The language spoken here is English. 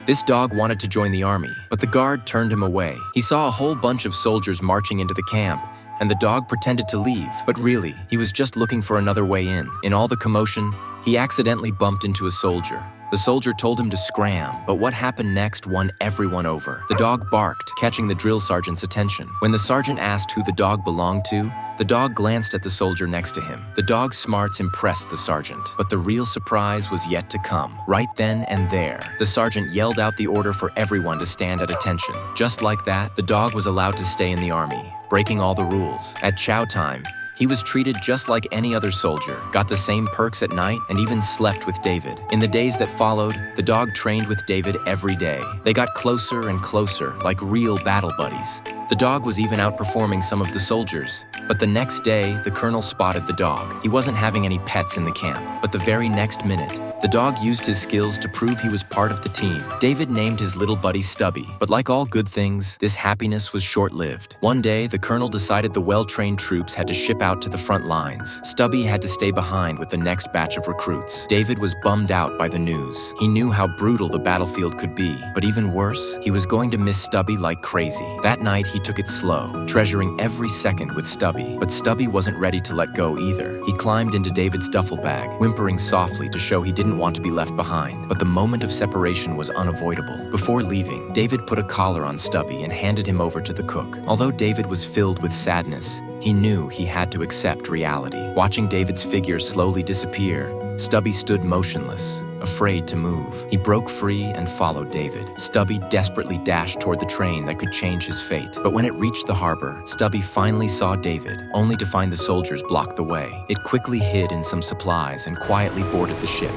This dog wanted to join the army, but the guard turned him away. He saw a whole bunch of soldiers marching into the camp, and the dog pretended to leave, but really, he was just looking for another way in. In all the commotion, he accidentally bumped into a soldier. The soldier told him to scram, but what happened next won everyone over. The dog barked, catching the drill sergeant's attention. When the sergeant asked who the dog belonged to, the dog glanced at the soldier next to him. The dog's smarts impressed the sergeant, but the real surprise was yet to come. Right then and there, the sergeant yelled out the order for everyone to stand at attention. Just like that, the dog was allowed to stay in the army, breaking all the rules. At chow time, he was treated just like any other soldier, got the same perks at night, and even slept with David. In the days that followed, the dog trained with David every day. They got closer and closer, like real battle buddies. The dog was even outperforming some of the soldiers. But the next day, the colonel spotted the dog. He wasn't having any pets in the camp, but the very next minute, the dog used his skills to prove he was part of the team. David named his little buddy Stubby, but like all good things, this happiness was short-lived. One day, the colonel decided the well-trained troops had to ship out to the front lines. Stubby had to stay behind with the next batch of recruits. David was bummed out by the news. He knew how brutal the battlefield could be, but even worse, he was going to miss Stubby like crazy. That night, he took it slow, treasuring every second with Stubby. But Stubby wasn't ready to let go either. He climbed into David's duffel bag, whimpering softly to show he didn't want to be left behind. But the moment of separation was unavoidable. Before leaving, David put a collar on Stubby and handed him over to the cook. Although David was filled with sadness, he knew he had to accept reality. Watching David's figure slowly disappear, Stubby stood motionless, afraid to move. He broke free and followed David. Stubby desperately dashed toward the train that could change his fate. But when it reached the harbor, Stubby finally saw David, only to find the soldiers block the way. It quickly hid in some supplies and quietly boarded the ship.